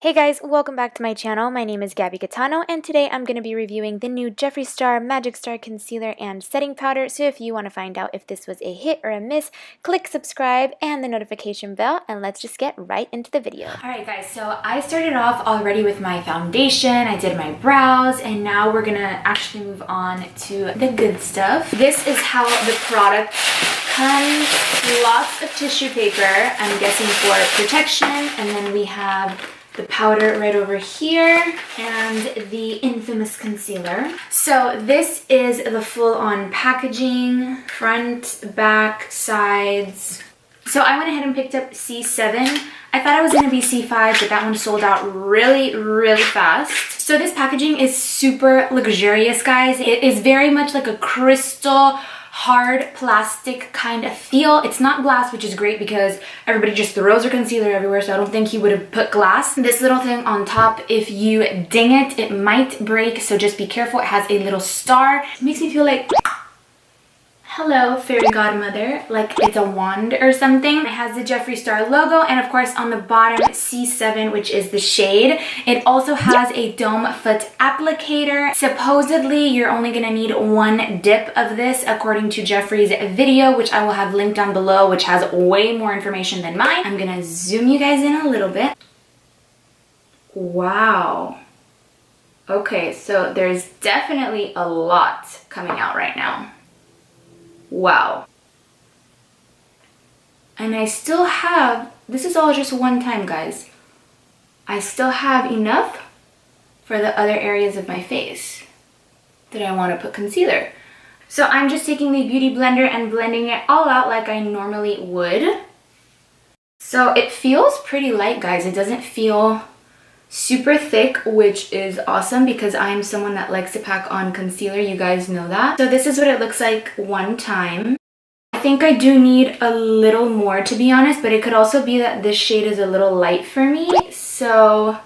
Hey guys, welcome back to my channel. My name is Gabby Catano, and today I'm going to be reviewing the new Jeffree Star Magic Star Concealer and Setting Powder. So if you want to find out if this was a hit or a miss, click subscribe and the notification bell, and let's just get right into the video. Alright guys, so I started off already with my foundation, I did my brows, and now we're going to actually move on to the good stuff. This is how the product comes. Lots of tissue paper, I'm guessing for protection, and then we have the powder right over here and the infamous concealer. So this is the full-on packaging, front, back, sides. So I went ahead and picked up C7. I thought I was gonna be C5, but that one sold out really fast. So this packaging is super luxurious, guys. It is very much like a crystal, hard plastic kind of feel. It's not glass, which is great because everybody just throws their concealer everywhere, so I don't think he would have put glass. This little thing on top, if you ding it, it might break, so just be careful. It has a little star. It makes me feel like, hello, fairy godmother, like it's a wand or something. It has the Jeffree Star logo, and of course on the bottom, C7, which is the shade. It also has a dome foot applicator. Supposedly, you're only gonna need one dip of this, according to Jeffree's video, which I will have linked down below, which has way more information than mine. I'm gonna zoom you guys in a little bit. Wow. Okay, so there's definitely a lot coming out right now. Wow. And I still have, this is all just one time, guys. I still have enough for the other areas of my face that I want to put concealer. So I'm just taking the Beauty Blender and blending it all out like I normally would. So it feels pretty light, guys. It doesn't feel super thick, which is awesome because I'm someone that likes to pack on concealer. You guys know that. So this is what it looks like one time. I think I do need a little more, to be honest, but it could also be that this shade is a little light for me. So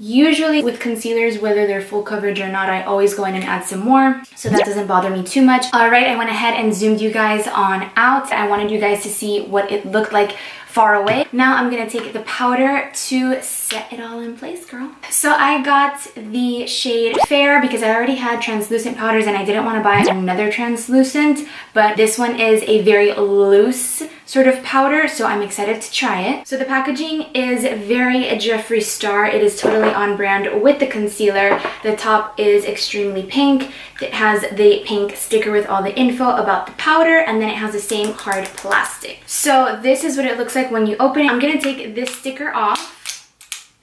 usually with concealers, whether they're full coverage or not, I always go in and add some more, so that doesn't bother me too much. All right, I went ahead and zoomed you guys on out. I wanted you guys to see what it looked like far away. Now I'm gonna take the powder to set it all in place, girl. So I got the shade Fair because I already had translucent powders and I didn't want to buy another translucent, but this one is a very loose sort of powder, so I'm excited to try it. So the packaging is very Jeffree Star. It is totally on brand with the concealer. The top is extremely pink. It has the pink sticker with all the info about the powder, and then it has the same hard plastic. So this is what it looks like when you open it. I'm gonna take this sticker off,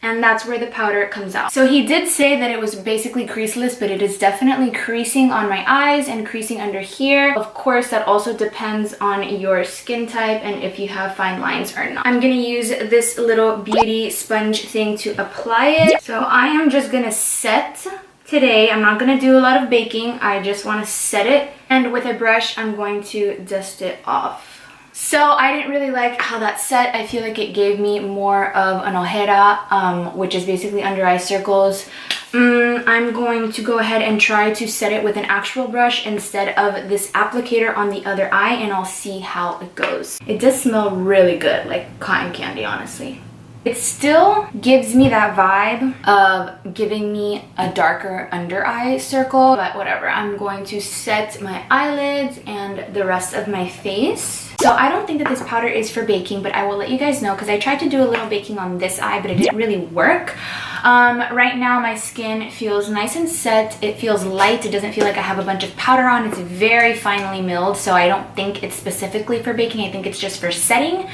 and that's where the powder comes out. So he did say that it was basically creaseless, but it is definitely creasing on my eyes and creasing under here. Of course, that also depends on your skin type and if you have fine lines or not. I'm gonna use this little beauty sponge thing to apply it. So I am just gonna set today. I'm not gonna do a lot of baking. I just wanna set it. And with a brush, I'm going to dust it off. So I didn't really like how that set. I feel like it gave me more of an ojera, which is basically under eye circles. I'm going to go ahead and try to set it with an actual brush instead of this applicator on the other eye, and I'll see how it goes. It does smell really good, like cotton candy, honestly. It still gives me that vibe of giving me a darker under eye circle, but whatever. I'm going to set my eyelids and the rest of my face. So I don't think that this powder is for baking, but I will let you guys know because I tried to do a little baking on this eye, but it didn't really work. Right now my skin feels nice and set. It feels light. It doesn't feel like I have a bunch of powder on. It's very finely milled, so I don't think it's specifically for baking. I think it's just for setting.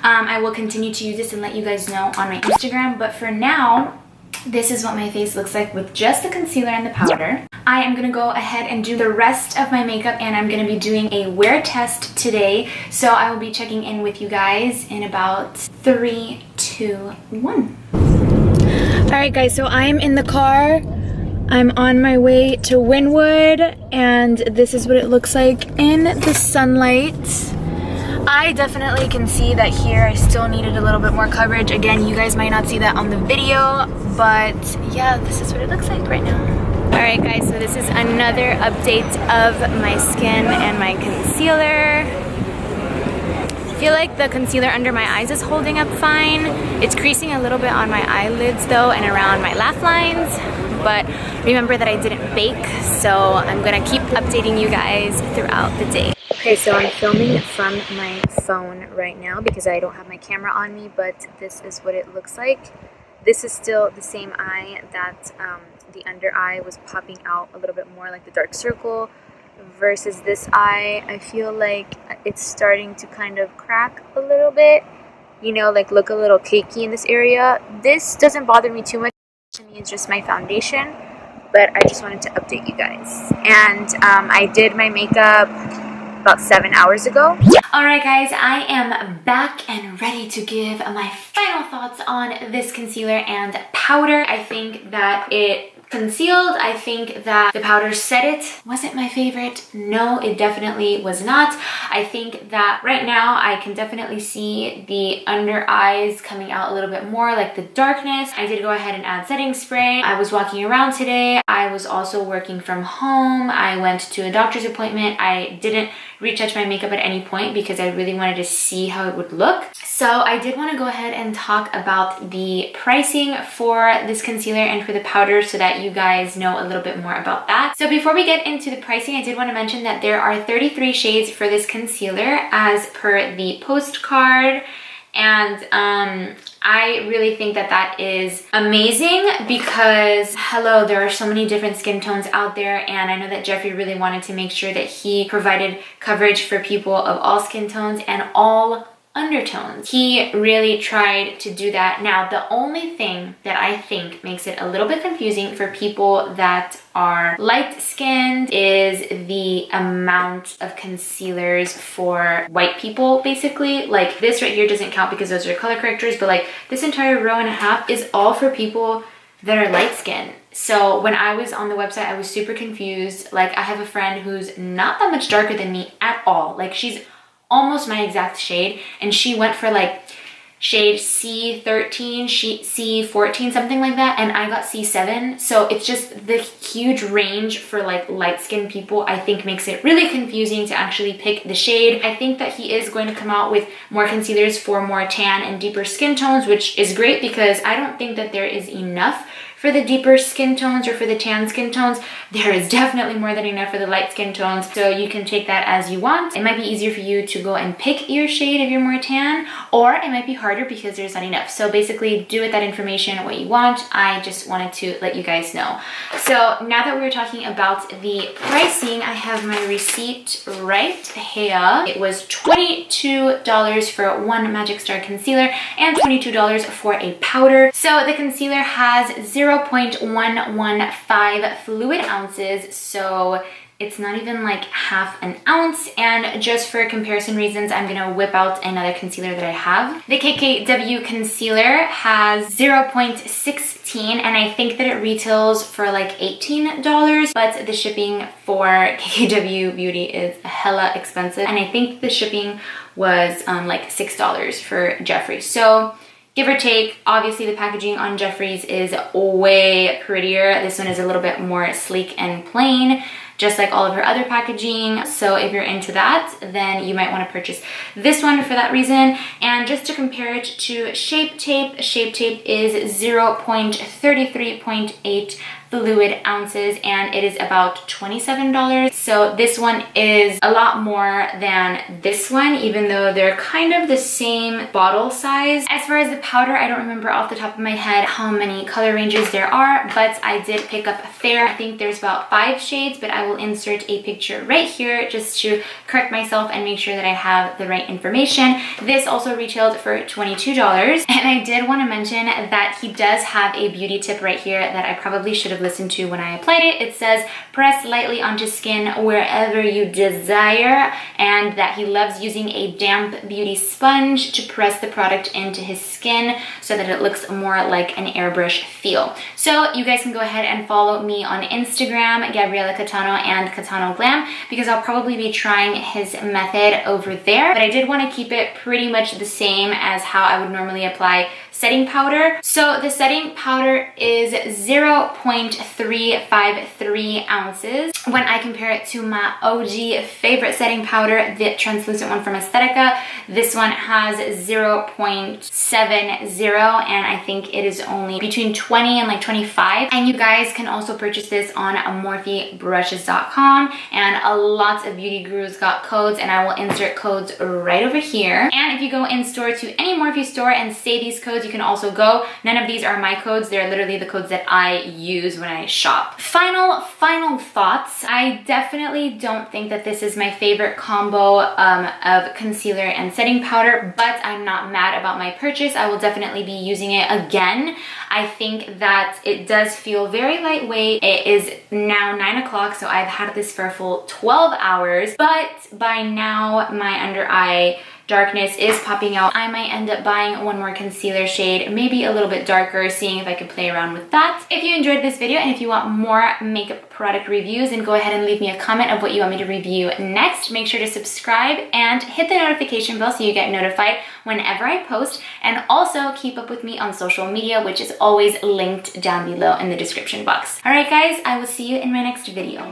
I will continue to use this and let you guys know on my Instagram, but for now, this is what my face looks like with just the concealer and the powder. I am going to go ahead and do the rest of my makeup, and I'm going to be doing a wear test today. So I will be checking in with you guys in about 3, 2, 1. Alright guys, so I am in the car. I'm on my way to Wynwood, and this is what it looks like in the sunlight. I definitely can see that here I still needed a little bit more coverage. Again, you guys might not see that on the video, but yeah, this is what it looks like right now. Alright guys, so this is another update of my skin and my concealer. feel like the concealer under my eyes is holding up fine. It's creasing a little bit on my eyelids though and around my laugh lines. But remember that I didn't bake, so I'm gonna keep updating you guys throughout the day. Okay, so I'm filming from my phone right now because I don't have my camera on me, but this is what it looks like. This is still the same eye that the under eye was popping out a little bit more, like the dark circle, versus this eye. I feel like it's starting to kind of crack a little bit, you know, like look a little cakey in this area. This doesn't bother me too much. To me, it's just my foundation, but I just wanted to update you guys. And I did my makeup about 7 hours ago. Alright guys, I am back and ready to give my final thoughts on this concealer and powder. I think that it concealed. I think that the powder set it. Was it my favorite? No, it definitely was not. I think that right now I can definitely see the under eyes coming out a little bit more, like the darkness. I did go ahead and add setting spray. I was walking around today. I was also working from home. I went to a doctor's appointment. I didn't retouch my makeup at any point because I really wanted to see how it would look. So I did want to go ahead and talk about the pricing for this concealer and for the powder so that you guys know a little bit more about that. So before we get into the pricing, I did want to mention that there are 33 shades for this concealer as per the postcard. And I really think that that is amazing because, hello, there are so many different skin tones out there, and I know that Jeffree really wanted to make sure that he provided coverage for people of all skin tones and all undertones. He really tried to do that. Now, the only thing that I think makes it a little bit confusing for people that are light-skinned is the amount of concealers for white people, basically. Like this right here doesn't count because those are color correctors, but like this entire row and a half is all for people that are light-skinned. So when I was on the website, I was super confused. Like I have a friend who's not that much darker than me at all. Like she's almost my exact shade, and she went for like shade C13, C14, something like that, and I got C7. So it's just the huge range for like light-skinned people, I think makes it really confusing to actually pick the shade. I think that he is going to come out with more concealers for more tan and deeper skin tones, which is great because I don't think that there is enough for the deeper skin tones or for the tan skin tones. There is definitely more than enough for the light skin tones, so you can take that as you want. It might be easier for you to go and pick your shade if you're more tan, or it might be harder because there's not enough. So basically, do with that information what you want. I just wanted to let you guys know. So now that we're talking about the pricing, I have my receipt right here. It was $22 for one Magic Star concealer and $22 for a powder. So the concealer has 0.115 fluid ounces, so it's not even like half an ounce. And just for comparison reasons, I'm gonna whip out another concealer that I have. The KKW concealer has 0.16, and I think that it retails for like $18, but the shipping for KKW Beauty is hella expensive, and I think the shipping was like $6 for Jeffree. So give or take, obviously the packaging on Jeffree's is way prettier. This one is a little bit more sleek and plain, just like all of her other packaging. So if you're into that, then you might want to purchase this one for that reason. And just to compare it to Shape Tape is 0.33.8 fluid ounces, and it is about $27. So this one is a lot more than this one, even though they're kind of the same bottle size. As far as the powder, I don't remember off the top of my head how many color ranges there are, but I did pick up a fair. I think there's about 5 shades, but I will insert a picture right here just to correct myself and make sure that I have the right information. This also retailed for $22. And I did want to mention that he does have a beauty tip right here that I probably should have listened to when I applied it. It says press lightly onto skin wherever you desire, and that he loves using a damp beauty sponge to press the product into his skin so that it looks more like an airbrush feel. So you guys can go ahead and follow me on Instagram, Gabriela Catano and CATANO GLAM, because I'll probably be trying his method over there. But I did want to keep it pretty much the same as how I would normally apply setting powder. So the setting powder is 0.353 ounces. When I compare it to my OG favorite setting powder, the translucent one from Aesthetica, this one has 0.70, and I think it is only between 20 and like 25. And you guys can also purchase this on morphebrushes.com, and lots of beauty gurus got codes, and I will insert codes right over here. And if you go in store to any Morphe store and say these codes, you can also go. None of these are my codes. They're literally the codes that I use when I shop. Final thoughts. I definitely don't think that this is my favorite combo of concealer and setting powder, but I'm not mad about my purchase. I will definitely be using it again. I think that it does feel very lightweight. It is now 9 o'clock, so I've had this for a full 12 hours, but by now my under eye darkness is popping out. I might end up buying one more concealer shade, maybe a little bit darker, seeing if I can play around with that. If you enjoyed this video and if you want more makeup product reviews, then go ahead and leave me a comment of what you want me to review next. Make sure to subscribe and hit the notification bell so you get notified whenever I post, and also keep up with me on social media, which is always linked down below in the description box. All right guys, I will see you in my next video.